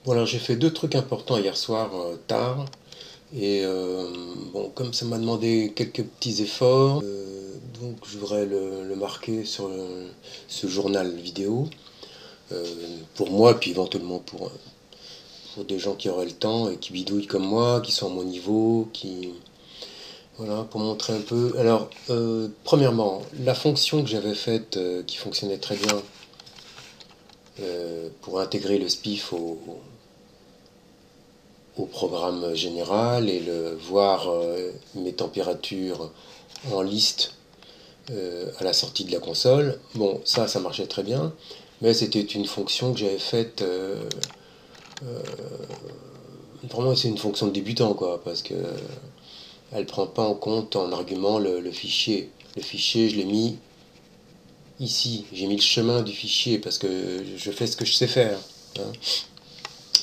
Bon, alors j'ai fait deux trucs importants hier soir tard. Et bon, comme ça m'a demandé quelques petits efforts, donc je voudrais le marquer sur ce journal vidéo. euh, pour moi, puis éventuellement pour des gens qui auraient le temps et qui bidouillent comme moi, qui sont à mon niveau, qui... Voilà, pour montrer un peu. Alors, premièrement, la fonction que j'avais faite, qui fonctionnait très bien, pour intégrer le SPIF au programme général et voir mes températures en liste à la sortie de la console. Bon, ça marchait très bien, mais c'était une fonction que j'avais faite. Pour moi, c'est une fonction de débutant, quoi, parce que elle prend pas en compte en argument le fichier. Le fichier, je l'ai mis ici. J'ai mis le chemin du fichier parce que je fais ce que je sais faire, hein.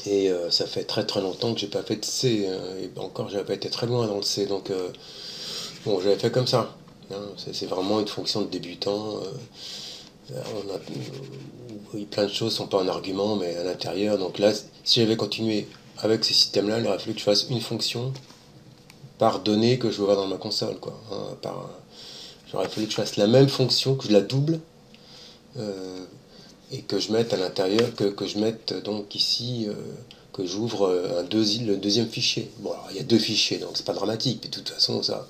Et ça fait très très longtemps que j'ai pas fait de C, hein, et encore j'avais pas été très loin dans le C, donc bon, j'avais fait comme ça, hein. C'est vraiment une fonction de débutant. On a, oui, plein de choses sont pas en argument, mais à l'intérieur. Donc là, si j'avais continué avec ces systèmes-là, il aurait fallu que je fasse une fonction par donnée que je veux voir dans ma console, quoi, hein, j'aurais fallu que je fasse la même fonction, que je la double, euh, et que je mette à l'intérieur, que je mette donc ici, que j'ouvre le deuxième fichier. Bon, alors il y a deux fichiers, donc c'est pas dramatique, mais de toute façon, ça,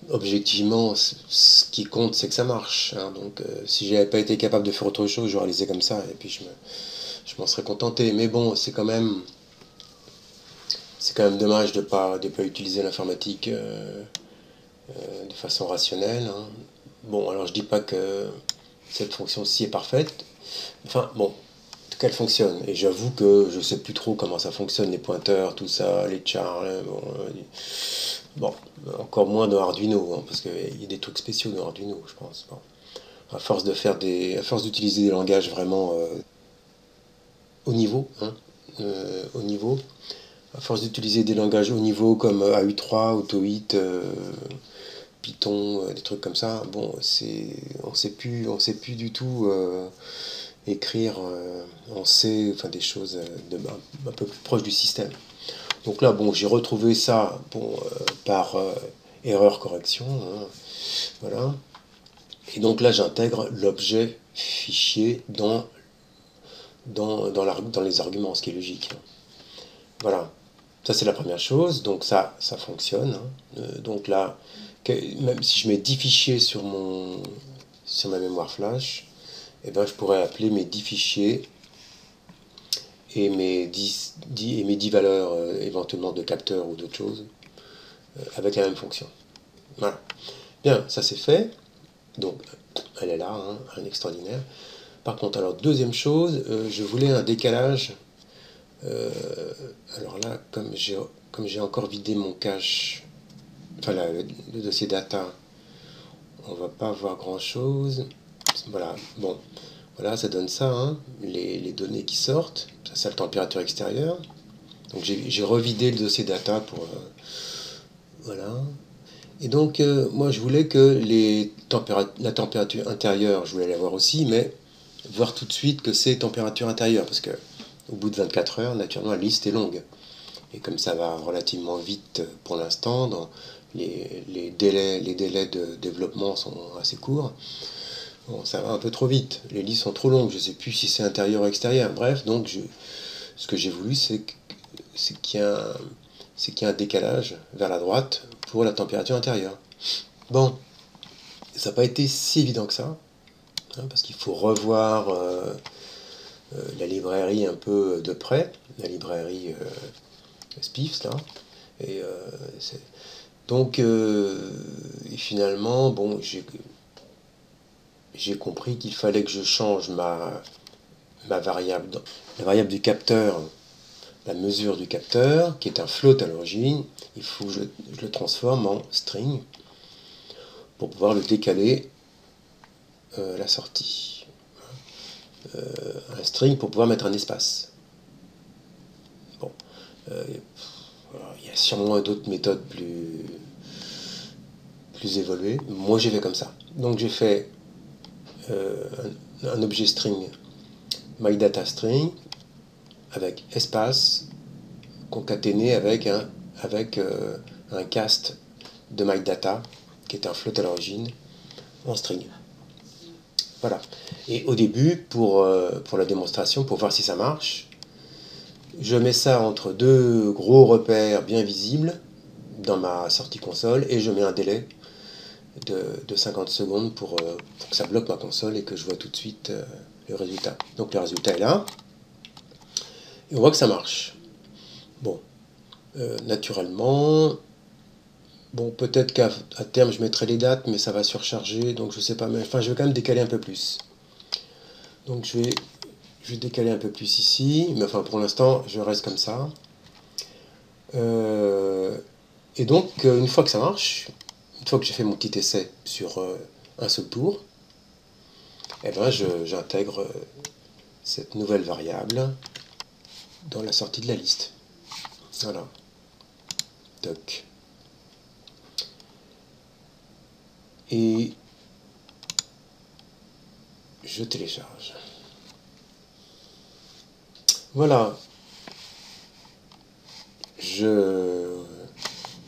objectivement, ce qui compte, c'est que ça marche, hein. Donc, si j'avais pas été capable de faire autre chose, j'aurais laissé comme ça, et puis je m'en serais contenté. Mais bon, c'est quand même dommage de pas utiliser l'informatique de façon rationnelle, hein. Bon, alors je dis pas que cette fonction-ci est parfaite. Enfin, bon, en tout cas, elle fonctionne. Et j'avoue que je sais plus trop comment ça fonctionne, les pointeurs, tout ça, les chars. Bon, encore moins dans Arduino, hein, parce qu'il y a des trucs spéciaux dans Arduino, je pense. Bon. À force d'utiliser des langages vraiment haut niveau, hein, haut niveau, à force d'utiliser des langages haut niveau comme AU3, AutoHit, Python, des trucs comme ça, bon, on sait plus du tout écrire en C, enfin des choses un peu plus proches du système. Donc là, bon, j'ai retrouvé ça, bon, par erreur correction, hein, voilà. Et donc là, j'intègre l'objet fichier dans les arguments, ce qui est logique, hein. Voilà. Ça, c'est la première chose. Donc ça fonctionne, hein. Donc là, même si je mets 10 fichiers sur ma mémoire flash, eh ben, je pourrais appeler mes 10 fichiers et mes 10 valeurs éventuellement de capteurs ou d'autres choses avec la même fonction. Voilà. Bien, ça c'est fait. Donc, elle est là, hein, rien d'extraordinaire. Par contre, alors, deuxième chose, je voulais un décalage. euh, alors là, comme j'ai encore vidé mon cache, enfin le dossier data, on va pas voir grand chose. Voilà, bon, voilà, ça donne ça, hein, les données qui sortent. Ça, c'est la température extérieure. Donc, j'ai revidé le dossier data pour. Voilà. Et donc, moi, je voulais que la température intérieure, je voulais la voir aussi, mais voir tout de suite que c'est température intérieure, parce que au bout de 24 heures, naturellement, la liste est longue. Et comme ça va relativement vite pour l'instant, les délais de développement sont assez courts, bon, ça va un peu trop vite. Les listes sont trop longues, je ne sais plus si c'est intérieur ou extérieur. Bref, donc ce que j'ai voulu, qu'il y ait un décalage vers la droite pour la température intérieure. Bon, ça n'a pas été si évident que ça, hein, parce qu'il faut revoir la librairie un peu de près, la librairie Spiffs, là. Et, donc, et finalement, bon, j'ai compris qu'il fallait que je change ma variable, la variable du capteur, la mesure du capteur, qui est un float à l'origine. Il faut que je le transforme en string pour pouvoir le décaler à la sortie. Un string pour pouvoir mettre un espace. Bon, euh, il y a sûrement d'autres méthodes plus évoluées. Moi, j'ai fait comme ça. Donc, j'ai fait un objet string, myDataString, avec espace concaténé avec un cast de MyData, qui est un float à l'origine, en string. Voilà. Et au début, pour la démonstration, pour voir si ça marche, je mets ça entre deux gros repères bien visibles dans ma sortie console et je mets un délai de 50 secondes pour que ça bloque ma console et que je vois tout de suite le résultat. Donc le résultat est là. Et on voit que ça marche. Bon, naturellement, bon, peut-être qu'à terme je mettrai les dates, mais ça va surcharger, donc je sais pas, mais enfin je vais quand même décaler un peu plus. Donc je vais décaler un peu plus ici, mais enfin pour l'instant je reste comme ça. Et donc une fois que ça marche, une fois que j'ai fait mon petit essai sur un seul tour, eh ben j'intègre cette nouvelle variable dans la sortie de la liste. Voilà. Toc. Et je télécharge. Voilà. Je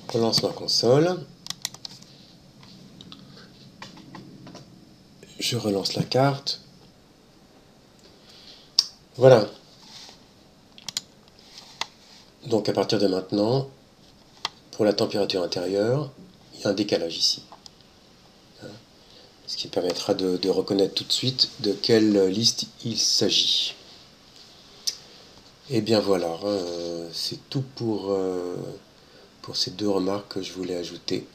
relance ma console. Je relance la carte. Voilà. Donc à partir de maintenant, pour la température intérieure, il y a un décalage ici. Ce qui permettra de reconnaître tout de suite de quelle liste il s'agit. Et bien voilà, c'est tout pour ces deux remarques que je voulais ajouter.